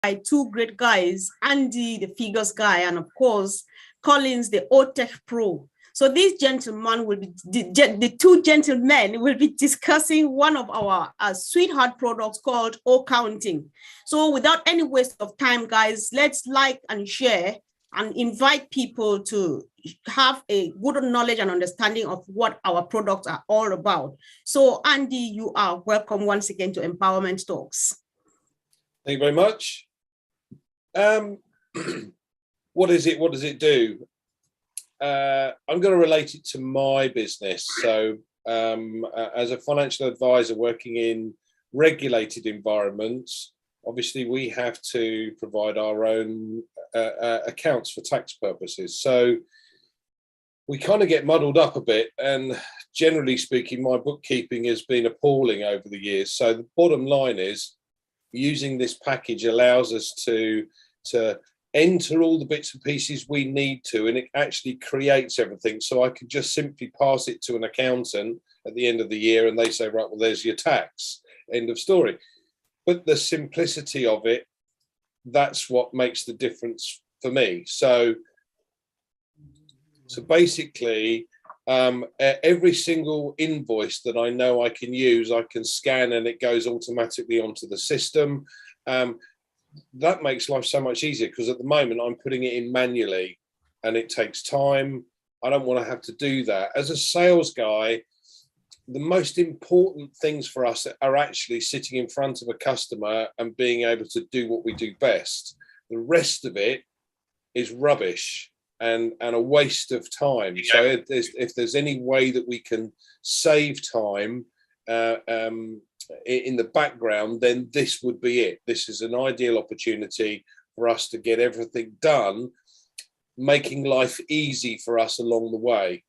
by two great guys, Andy, the figures guy, and of course, Collins, the OTech Pro. So these gentlemen will be, the two gentlemen will be discussing one of our sweetheart products called O-Counting. So without any waste of time, guys, let's like and share and invite people to have a good knowledge and understanding of what our products are all about. So Andy, you are welcome once again to Empowerment Talks. Thank you very much. What is it? What does it do? I'm going to relate it to my business. So as a financial advisor working in regulated environments, obviously we have to provide our own accounts for tax purposes. So we kind of get muddled up a bit, and generally speaking, my bookkeeping has been appalling over the years. So the bottom line is, using this package allows us to enter all the bits and pieces we need to, and it actually creates everything. So I could just simply pass it to an accountant at the end of the year and they say, right, well, there's your tax, end of story. But the simplicity of it, that's what makes the difference for me. So basically, every single invoice that I know I can use, I can scan and it goes automatically onto the system. That makes life so much easier, because at the moment I'm putting it in manually and it takes time. I don't want to have to do that. As a sales guy, the most important things for us are actually sitting in front of a customer and being able to do what we do best. The rest of it is rubbish and a waste of time. So if there's any way that we can save time in the background, then this would be it. This is an ideal opportunity for us to get everything done, making life easy for us along the way.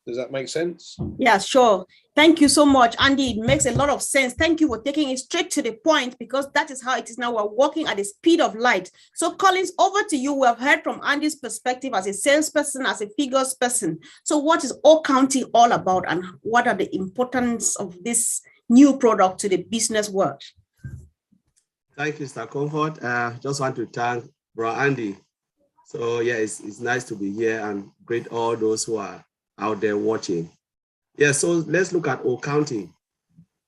Does that make sense? Yeah, sure. Thank you so much, Andy. It makes a lot of sense. Thank you for taking it straight to the point, because that is how it is now. We're walking at the speed of light. So Collins, over to you. We have heard from Andy's perspective as a salesperson, as a figures person. So what is O-Counting all about, and what are the importance of this new product to the business world? Thank you, Mr. Konfor. Just want to thank Bro Andy. So yeah, it's nice to be here and greet all those who are out there watching. Yeah, so let's look at O-Counting.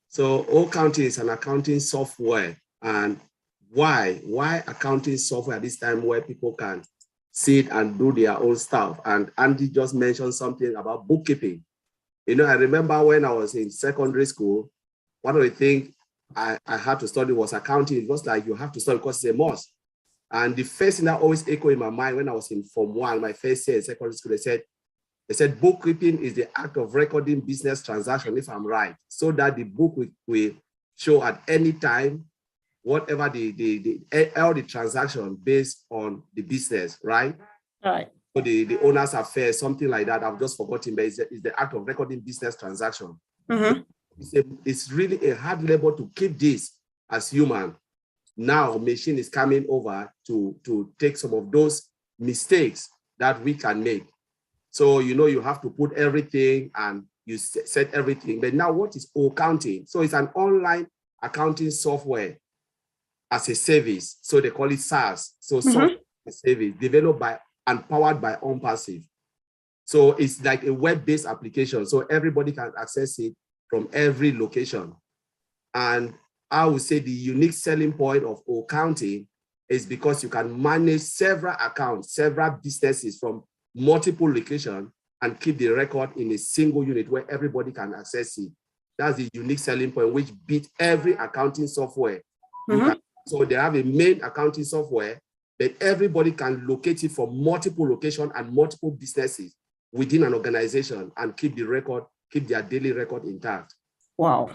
So O-Counting is an accounting software. And why accounting software at this time where people can sit and do their own stuff? And Andy just mentioned something about bookkeeping. You know, I remember when I was in secondary school, one of the things I had to study was accounting. It was like you have to study because it's a must. And the first thing that always echoed in my mind when I was in Form 1, my first year in secondary school, they said bookkeeping is the act of recording business transactions, if I'm right, so that the book will show at any time whatever all the transaction based on the business, right? Right. So the owner's affairs, something like that. I've just forgotten, but it's the act of recording business transaction. Mm-hmm. It's really a hard labor to keep this as human. Now machine is coming over to take some of those mistakes that we can make. So, you know, you have to put everything and you set everything. But now what is O-Counting? So it's an online accounting software as a service. So they call it SaaS. So software as a service developed by and powered by ONPASSIVE. So it's like a web-based application. So everybody can access it from every location. And I would say the unique selling point of O-Counting is because you can manage several accounts, several businesses from multiple locations and keep the record in a single unit where everybody can access it. That's the unique selling point, which beats every accounting software. So they have a main accounting software, but everybody can locate it from multiple locations and multiple businesses within an organization and keep the record, keep their daily record intact. Wow.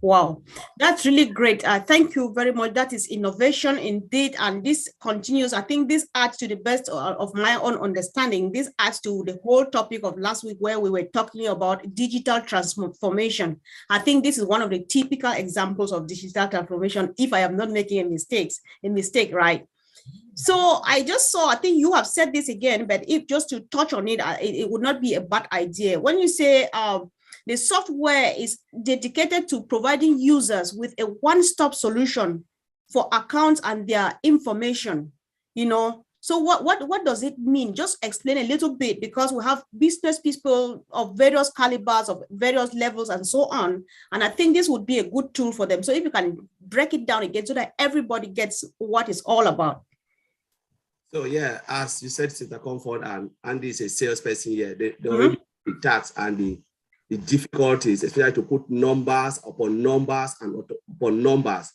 Wow, that's really great. Thank you very much. That is innovation indeed. And this continues. I think this adds to the best of my own understanding. This adds to the whole topic of last week where we were talking about digital transformation. I think this is one of the typical examples of digital transformation, if I am not making a mistake, right? So I just saw, I think you have said this again, but if just to touch on it, it would not be a bad idea. When you say the software is dedicated to providing users with a one-stop solution for accounts and their information, you know. So what does it mean? Just explain a little bit, because we have business people of various calibers, of various levels and so on. And I think this would be a good tool for them. So if you can break it down again so that everybody gets what it's all about. So yeah, as you said, Sister Konfor, and Andy is a salesperson here. They already the tax and the difficulties, especially to put numbers upon numbers and upon numbers.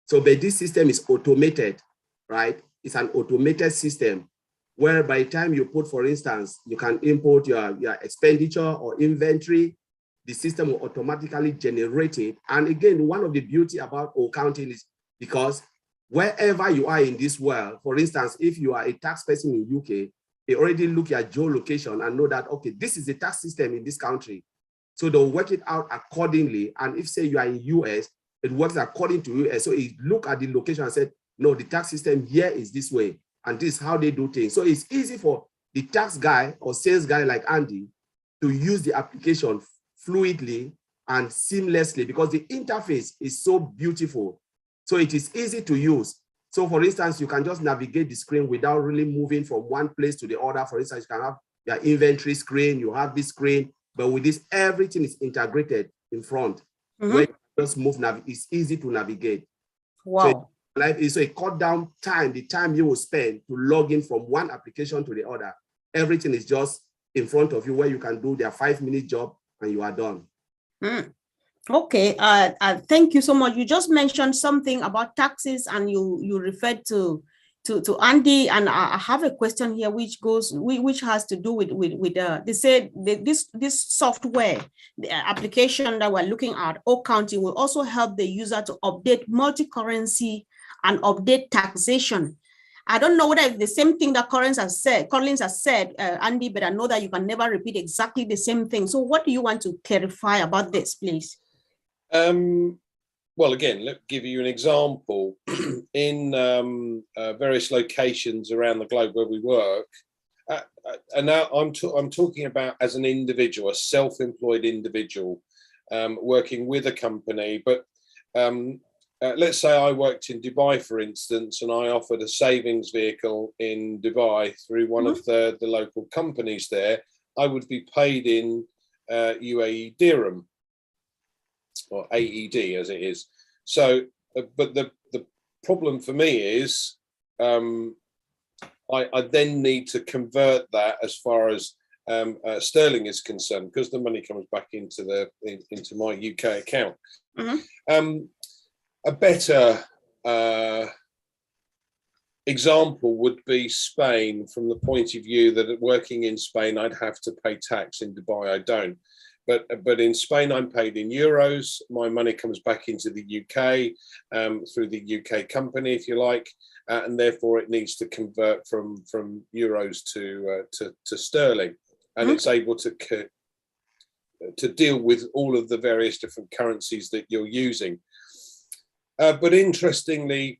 So but this system is automated, right? It's an automated system where by the time you put, for instance, you can import your expenditure or inventory, the system will automatically generate it. And again, one of the beauty about accounting is because wherever you are in this world, for instance, if you are a tax person in UK, they already look at geolocation and know that, okay, this is the tax system in this country. So they'll work it out accordingly. And if say you are in US, it works according to US. So it look at the location and said, no, the tax system here is this way. And this is how they do things. So it's easy for the tax guy or sales guy like Andy to use the application fluidly and seamlessly because the interface is so beautiful. So it is easy to use. So for instance, you can just navigate the screen without really moving from one place to the other. For instance, you can have your inventory screen, you have this screen, but with this, everything is integrated in front. Where you just move, it's easy to navigate. Wow. So it cut down time, the time you will spend to log in from one application to the other. Everything is just in front of you where you can do their 5-minute job and you are done. Okay, thank you so much. You just mentioned something about taxes and you referred to Andy, and I have a question here which has to do with they said this software, the application that we're looking at, accounting, will also help the user to update multi-currency and update taxation. I don't know whether it's the same thing that Collins has said, Andy, but I know that you can never repeat exactly the same thing. So what do you want to clarify about this, please? Well, again, let me give you an example. In various locations around the globe where we work, and now I'm talking about as an individual, a self-employed individual, working with a company. But let's say I worked in Dubai, for instance, and I offered a savings vehicle in Dubai through one of the local companies there. I would be paid in UAE dirham, or AED as it is. So, but the problem for me is I then need to convert that as far as sterling is concerned, because the money comes back into my UK account. A better example would be Spain, from the point of view that working in Spain, I'd have to pay tax. In Dubai, I don't. But in Spain, I'm paid in euros. My money comes back into the UK through the UK company, if you like, and therefore it needs to convert from euros to sterling, and it's able to deal with all of the various different currencies that you're using. But interestingly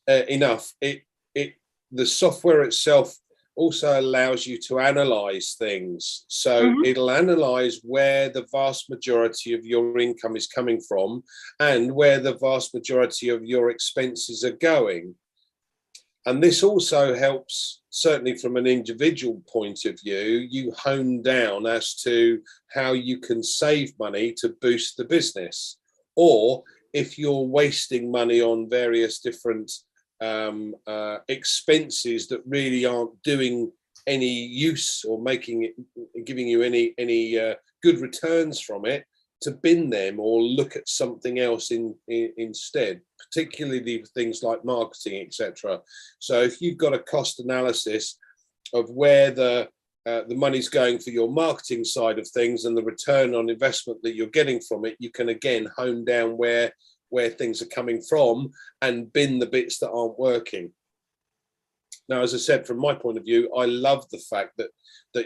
enough, the software itself also allows you to analyze things. So it'll analyze where the vast majority of your income is coming from and where the vast majority of your expenses are going. And this also helps, certainly from an individual point of view, you hone down as to how you can save money to boost the business. Or if you're wasting money on various different expenses that really aren't doing any use or giving you any good returns from it, to bin them or look at something else instead, particularly things like marketing, etc. So if you've got a cost analysis of where the money's going for your marketing side of things and the return on investment that you're getting from it, you can again hone down where things are coming from and bin the bits that aren't working. Now, as I said, from my point of view, I love the fact that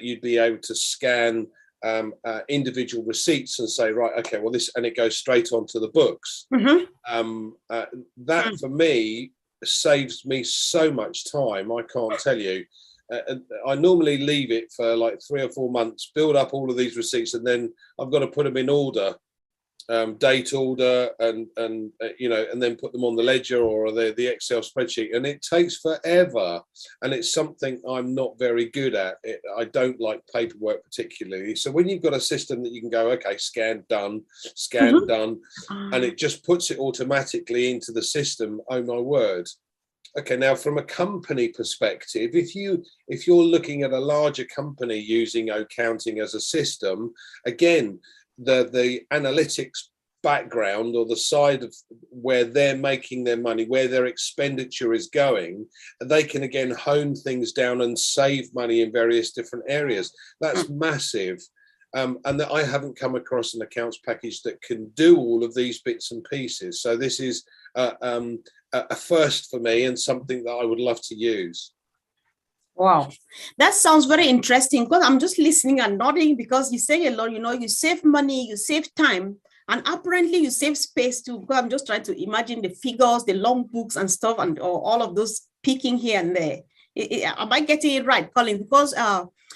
you'd be able to scan individual receipts and say, right, okay, well, this, and it goes straight onto the books. That for me saves me so much time, I can't tell you. I normally leave it for like 3 or 4 months, build up all of these receipts, and then I've got to put them in order. date order and you know, and then put them on the ledger or the Excel spreadsheet, and it takes forever, and it's something I'm not very good at. I don't like paperwork particularly. So when you've got a system that you can go, okay, scan done, scan done, and it just puts it automatically into the system, oh my word. Okay, now from a company perspective, if you're looking at a larger company using accounting as a system, again, the analytics background or the side of where they're making their money, where their expenditure is going, they can again hone things down and save money in various different areas. That's massive. And that I haven't come across an accounts package that can do all of these bits and pieces. So this is a first for me and something that I would love to use. Wow, that sounds very interesting, because I'm just listening and nodding, because you say a lot, you know, you save money, you save time, and apparently you save space too, because I'm just trying to imagine the figures, the long books and stuff, and all of those peeking here and there. Am I getting it right, Colin? Because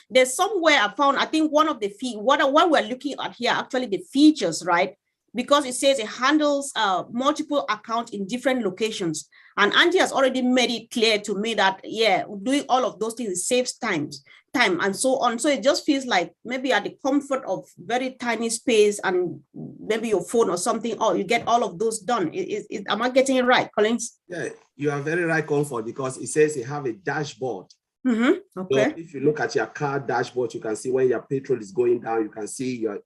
there's somewhere I found, I think one of the what we're looking at here, actually the features, right? Because it says it handles multiple accounts in different locations. And Angie has already made it clear to me that, yeah, doing all of those things saves time and so on. So it just feels like maybe at the comfort of very tiny space and maybe your phone or something, oh, you get all of those done. Am I getting it right, Collins? Yeah, you are very right, Konfor, because it says you have a dashboard. Okay. So if you look at your car dashboard, you can see when your petrol is going down, you can see your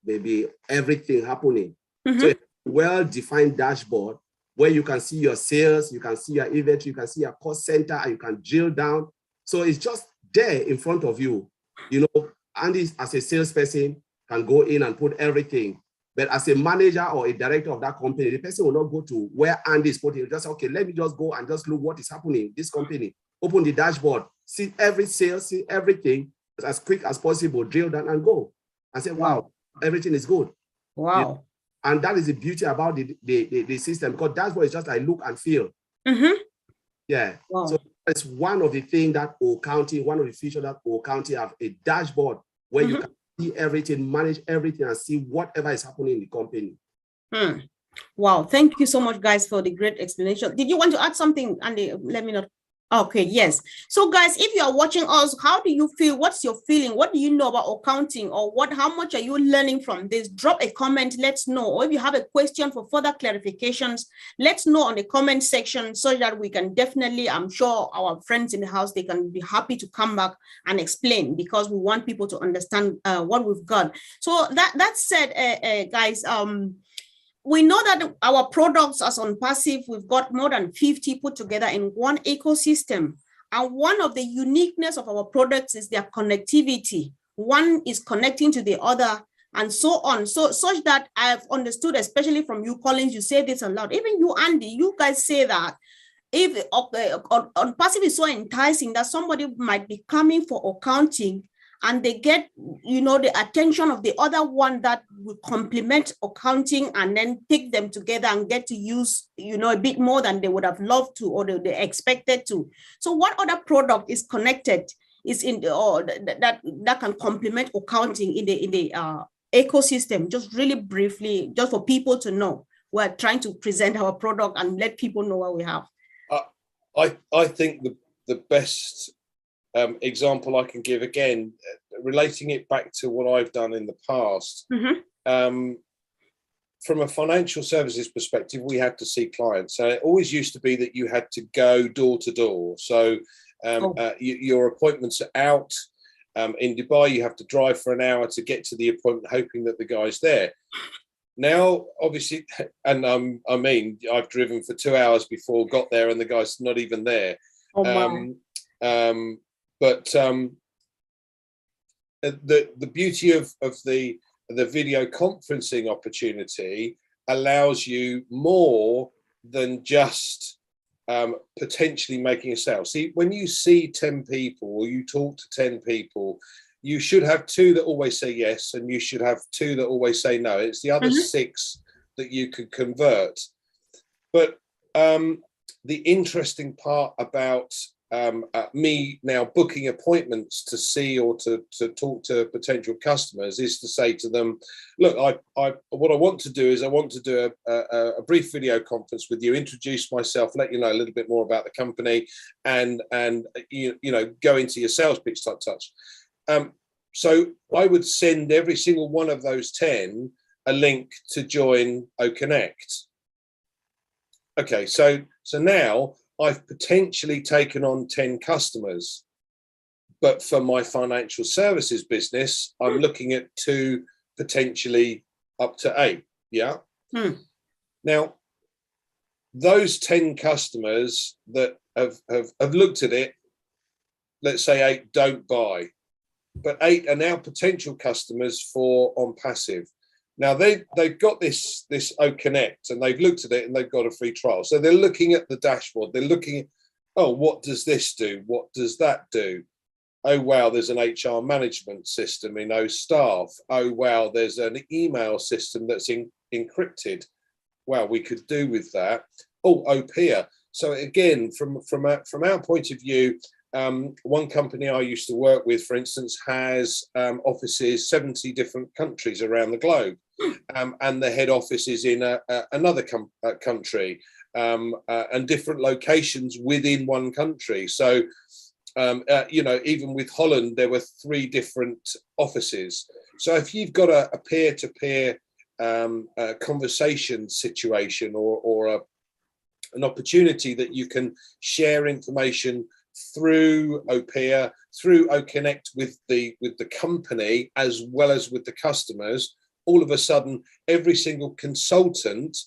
maybe everything happening. So a well-defined dashboard where you can see your sales, you can see your inventory, you can see your cost center, and you can drill down. So it's just there in front of you. You know, Andy, as a salesperson, can go in and put everything. But as a manager or a director of that company, the person will not go to where Andy is putting. Just, okay, let me just go and just look what is happening in this company. Open the dashboard, see every sale, see everything as quick as possible, drill down and go. And say, wow, everything is good. Wow. You know? And that is the beauty about the system, because dashboard is just like look and feel. Yeah. Wow. So it's one of the things that OCounting, one of the features that OCounting have, a dashboard where you can see everything, manage everything, and see whatever is happening in the company. Wow. Thank you so much, guys, for the great explanation. Did you want to add something, Andy? Let me know. Okay, yes. So guys, if you are watching us, how do you feel? What's your feeling? What do you know about accounting, or how much are you learning from this? Drop a comment, let's know. Or if you have a question for further clarifications, let's know on the comment section, so that we can definitely, I'm sure our friends in the house, they can be happy to come back and explain, because we want people to understand what we've got. So that said, guys, we know that our products as ONPASSIVE, we've got more than 50 put together in one ecosystem. And one of the uniqueness of our products is their connectivity. One is connecting to the other and so on. So such that I've understood, especially from you, Collins, you say this a lot. Even you, Andy, you guys say that if ONPASSIVE is so enticing that somebody might be coming for accounting, and they get, you know, the attention of the other one that will complement accounting, and then take them together and get to use, you know, a bit more than they would have loved to, or they expected to. So what other product is connected, is in the, or that can complement accounting in the ecosystem? Just really briefly, just for people to know. We're trying to present our product and let people know what we have. I think the best example I can give, again, relating it back to what I've done in the past, from a financial services perspective, we had to see clients. So it always used to be that you had to go door to door. So your appointments are out. In Dubai, you have to drive for an hour to get to the appointment, hoping that the guy's there. Now, obviously, and I mean, I've driven for 2 hours before, got there, and the guy's not even there. But the beauty of the video conferencing opportunity allows you more than just potentially making a sale. See, when you see 10 people or you talk to 10 people, you should have 2 that always say yes, and you should have 2 that always say no. It's the other 6 that you could convert. But the interesting part about me now booking appointments to see or to talk to potential customers is to say to them, look, what I want to do is I want to do a brief video conference with you, introduce myself, let you know a little bit more about the company, and you know, go into your sales pitch type touch. So I would send every single one of those 10 a link to join OConnect. Okay, so now I've potentially taken on 10 customers, but for my financial services business, I'm looking at 2, potentially up to 8. Yeah. Now, those 10 customers that have looked at it, let's say 8 don't buy, but 8 are now potential customers for ONPASSIVE. Now they've got this OConnect and they've looked at it and they've got a free trial. So they're looking at the dashboard. They're looking at, oh, what does this do? What does that do? Oh, wow, there's an HR management system in OStaff. Oh, wow, there's an email system that's encrypted. Wow, we could do with that. Oh, OPIA. So again, from our point of view, one company I used to work with, for instance, has offices 70 different countries around the globe, and the head office is in another country, and different locations within one country. So, you know, even with Holland, there were 3 different offices. So if you've got a peer-to-peer conversation situation or an opportunity that you can share information through OPIA, through OConnect with the company as well as with the customers, all of a sudden every single consultant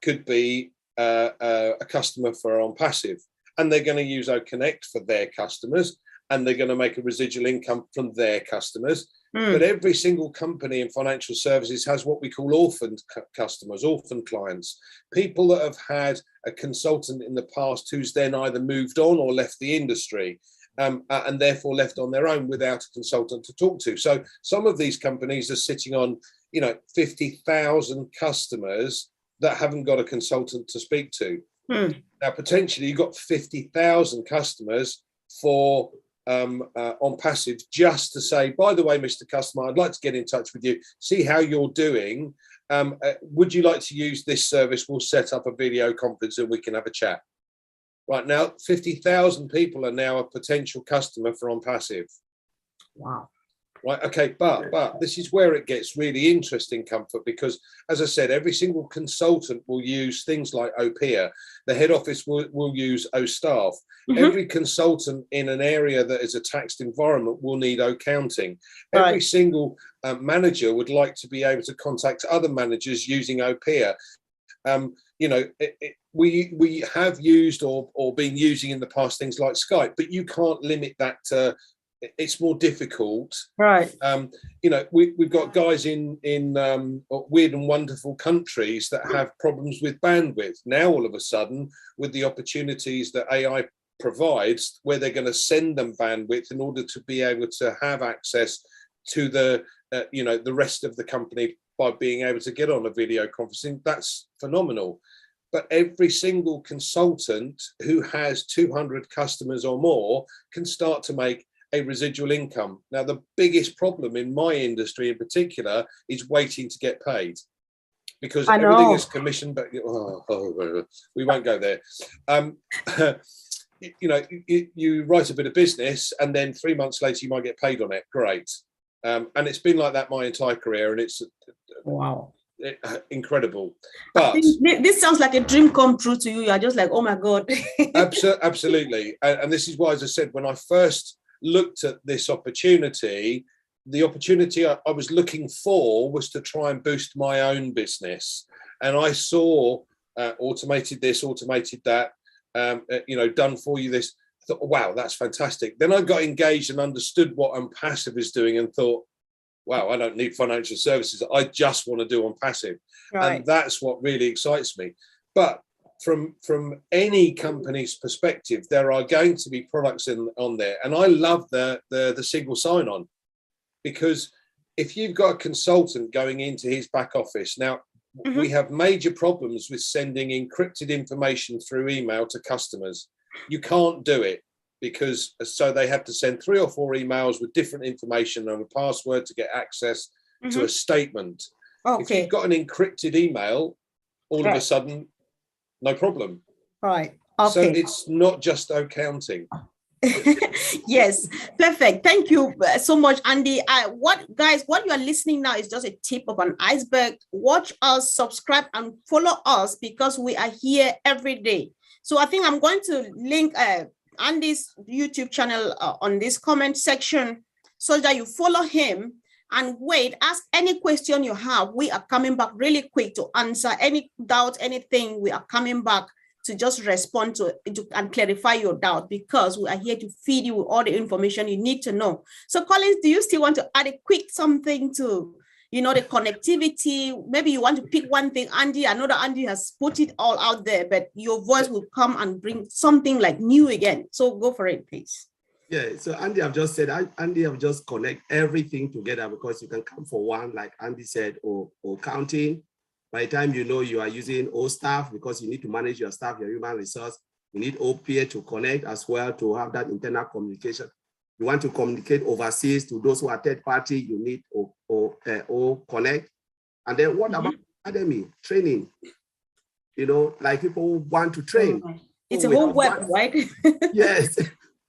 could be a customer for ONPASSIVE, and they're going to use OConnect for their customers, and they're going to make a residual income from their customers. But every single company in financial services has what we call orphaned customers, orphan clients, people that have had a consultant in the past who's then either moved on or left the industry, and therefore left on their own without a consultant to talk to. So some of these companies are sitting on, you know, 50,000 customers that haven't got a consultant to speak to. Now, potentially you've got 50,000 customers for ONPASSIVE, just to say, by the way, Mr. Customer, I'd like to get in touch with you, see how you're doing. Would you like to use this service? We'll set up a video conference and we can have a chat. Right now, 50,000 people are now a potential customer for ONPASSIVE. Wow. Right. Okay. But this is where it gets really interesting, Comfort, because as I said, every single consultant will use things like OPIA. The head office will use OStaff. Every consultant in an area that is a taxed environment will need accounting. Right. Every single manager would like to be able to contact other managers using OPIA. You know, we have used or been using in the past things like Skype, but you can't limit that to. It's more difficult, right? You know, we've got guys in weird and wonderful countries that have problems with bandwidth. Now, all of a sudden, with the opportunities that AI provides, where they're going to send them bandwidth in order to be able to have access to the you know, the rest of the company by being able to get on a video conferencing, that's phenomenal. But every single consultant who has 200 customers or more can start to make a residual income. Now, the biggest problem in my industry in particular is waiting to get paid, because everything is commission, but we won't go there. You know, you write a bit of business and then 3 months later you might get paid on it. Great. And it's been like that my entire career, and it's wow, incredible. But this sounds like a dream come true to you. You're just like, oh my God. Absolutely. And this is why, as I said, when I first looked at this opportunity, the opportunity I was looking for was to try and boost my own business. And I saw automated this, automated that, you know, done for you this. I thought, wow, that's fantastic. Then I got engaged and understood what ONPASSIVE is doing and thought, wow, I don't need financial services. I just want to do ONPASSIVE. Right. And that's what really excites me. But from any company's perspective, there are going to be products on there. And I love the single sign-on, because if you've got a consultant going into his back office, now we have major problems with sending encrypted information through email to customers. You can't do it. because so they have to send 3 or 4 emails with different information and a password to get access to a statement. If you've got an encrypted email, all of a sudden, no problem. Right. So Okay. it's not just accounting. Yes, perfect. Thank you so much, Andy. What you are listening now is just a tip of an iceberg. Watch us, subscribe, and follow us because we are here every day. So I think I'm going to link Andy's YouTube channel on this comment section so that you follow him and wait, ask any question you have. We are coming back really quick to answer any doubt, anything. We are coming back to just respond to and clarify your doubt, because we are here to feed you with all the information you need to know. So Collins, do you still want to add a quick something to, the connectivity? Maybe you want to pick one thing, Andy. I know that Andy has put it all out there, but your voice will come and bring something like new again. So go for it, please. Yeah, so Andy, I've just said, Andy, I've just connect everything together, because you can come for one, like Andy said, or counting. By the time you are using O staff, because you need to manage your staff, your human resource, you need O peer to connect as well to have that internal communication. You want to communicate overseas to those who are third party, you need O connect. And then what about academy training? Like people who want to train. It's a whole web, right? Yes.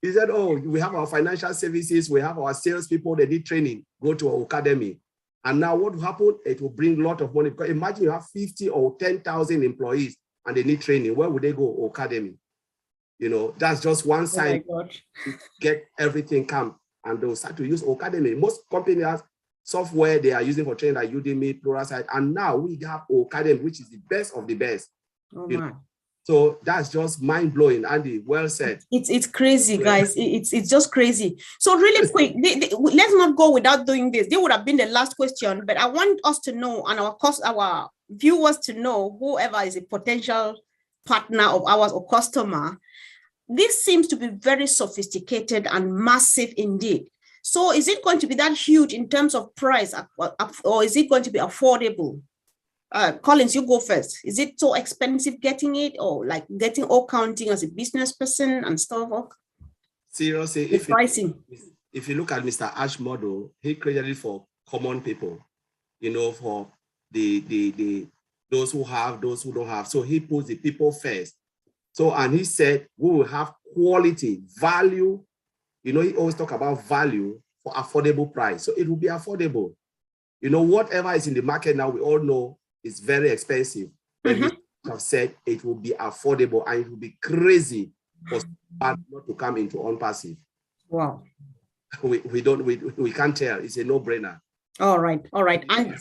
He said, we have our financial services, we have our salespeople, they need training, go to our academy. And now what will happen? It will bring a lot of money. Because imagine you have 50 or 10,000 employees and they need training. Where would they go? Academy. That's just one side. Oh my God. To get everything come, and they'll start to use academy. Most companies have software they are using for training, like Udemy, Pluralsight, and now we have academy, which is the best of the best. Oh my. So that's just mind-blowing, Andy. Well said. It's crazy, guys. It's just crazy. So really quick, let's not go without doing this. This would have been the last question, but I want us to know, and our viewers to know, whoever is a potential partner of ours or customer, this seems to be very sophisticated and massive indeed. So is it going to be that huge in terms of price, or is it going to be affordable? Collins, you go first. Is it so expensive getting it, or like getting all counting as a business person and stuff? Seriously, if you look at Mr. Ash model, he created it for common people, for the those who have, those who don't have. So he puts the people first. So, and he said, we will have quality, value. He always talk about value for affordable price. So it will be affordable. Whatever is in the market now, we all know it's very expensive. But we have said it will be affordable, and it will be crazy for someone not to come into ONPASSIVE. Wow. We can't tell. It's a no-brainer. All right. And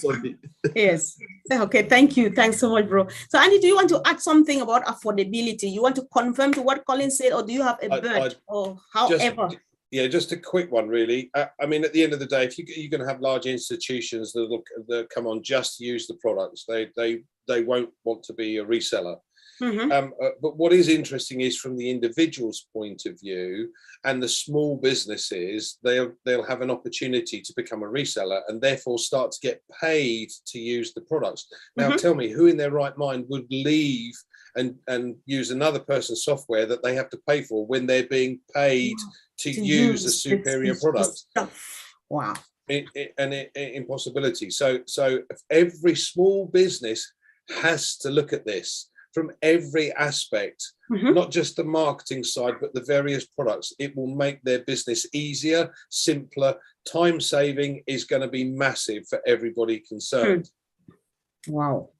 yes. Okay. Thank you. Thanks so much, bro. So Andy, do you want to add something about affordability? You want to confirm to what Colin said, or do you have a bird, or however? Just a quick one, really. I mean, at the end of the day, if you're going to have large institutions that come on just to use the products, they won't want to be a reseller. But what is interesting is, from the individual's point of view and the small businesses, they'll have an opportunity to become a reseller and therefore start to get paid to use the products. Now, tell me, who in their right mind would leave and use another person's software that they have to pay for when they're being paid to use a superior product? Wow. An impossibility. So every small business has to look at this from every aspect, not just the marketing side, but the various products. It will make their business easier, simpler. Time saving is going to be massive for everybody concerned. Wow.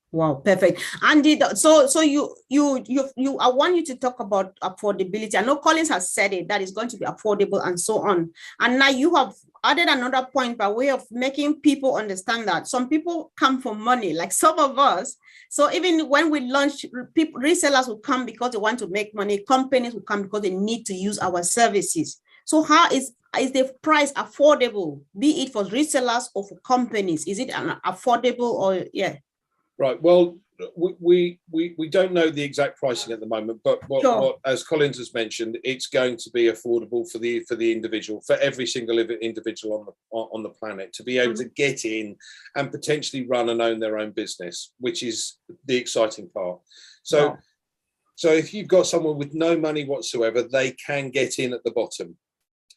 Perfect. Andy, so you I want you to talk about affordability. I know Collins has said it, that is going to be affordable and so on. And now you have added another point by way of making people understand that some people come for money, like some of us. So even when we launch, resellers will come because they want to make money. Companies will come because they need to use our services. So how is the price affordable, be it for resellers or for companies? Is it affordable or Right. Well, we don't know the exact pricing at the moment, but what, as Collins has mentioned, it's going to be affordable for the individual, for every single individual on the planet, to be able to get in and potentially run and own their own business, which is the exciting part. So So if you've got someone with no money whatsoever, they can get in at the bottom.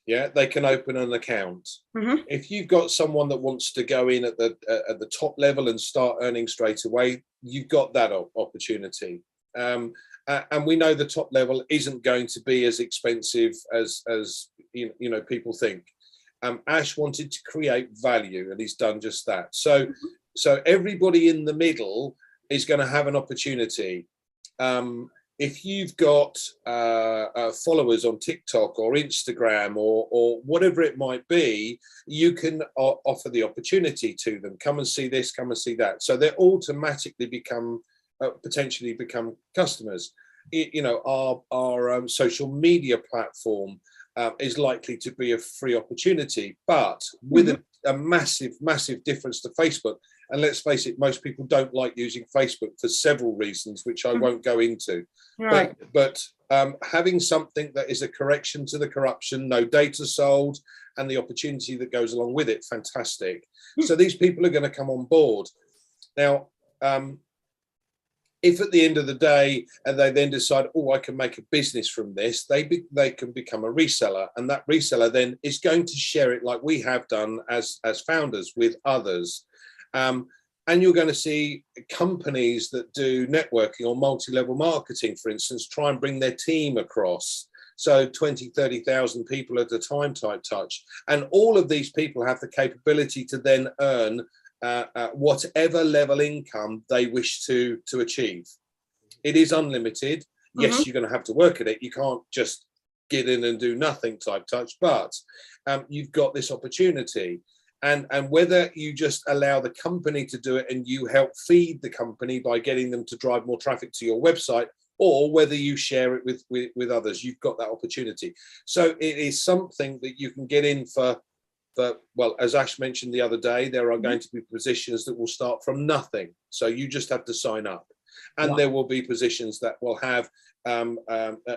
Yeah, they can open an account. Mm-hmm. If you've got someone that wants to go in at the top level and start earning straight away, you've got that opportunity. And we know the top level isn't going to be as expensive as you know people think. Ash wanted to create value, and he's done just that. So everybody in the middle is going to have an opportunity. If you've got followers on TikTok or Instagram or whatever it might be, you can offer the opportunity to them. Come and see this, come and see that. So they automatically potentially become customers. You know, our social media platform is likely to be a free opportunity, but with a massive difference to Facebook. And let's face it, most people don't like using Facebook for several reasons, which I won't go into. Right. But having something that is a correction to the corruption, no data sold, and the opportunity that goes along with it, fantastic. So these people are going to come on board. Now, if at the end of the day, and they then decide, oh, I can make a business from this, they can become a reseller, and that reseller then is going to share it like we have done as founders with others. And you're going to see companies that do networking or multi-level marketing, for instance, try and bring their team across. So 20, 30,000 people at a time type touch. And all of these people have the capability to then earn whatever level income they wish to achieve. It is unlimited. Yes, you're going to have to work at it. You can't just get in and do nothing type touch, but you've got this opportunity. And whether you just allow the company to do it and you help feed the company by getting them to drive more traffic to your website, or whether you share it with others, you've got that opportunity. So it is something that you can get in for, well, as Ash mentioned the other day, there are going to be positions that will start from nothing. So you just have to sign up. And there will be positions that will have,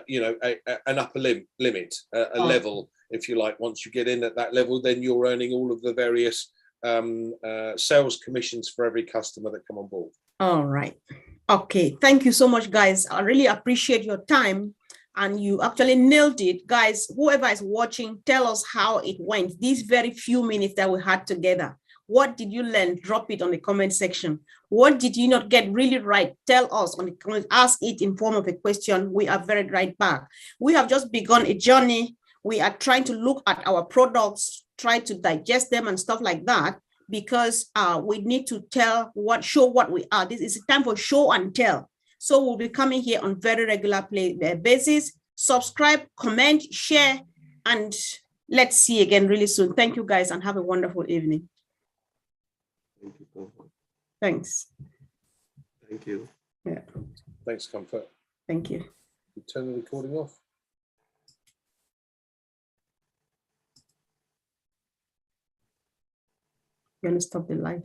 you know, an upper limit, a level, if you like. Once you get in at that level, then you're earning all of the various sales commissions for every customer that come on board. All right. Okay. Thank you so much, guys. I really appreciate your time. And you actually nailed it. Guys, whoever is watching, tell us how it went. These very few minutes that we had together. What did you learn? Drop it on the comment section. What did you not get really right? Tell us on the comment. Ask it in form of a question. We are very right back. We have just begun a journey. We are trying to look at our products, try to digest them and stuff like that, because we need to show what we are. This is a time for show and tell. So we'll be coming here on very regular basis. Subscribe, comment, share, and let's see again really soon. Thank you guys and have a wonderful evening. Thank you, Konfor. Thanks. Thank you. Yeah. Thanks, Comfort. Thank you. You turn the recording off. You're gonna stop the live.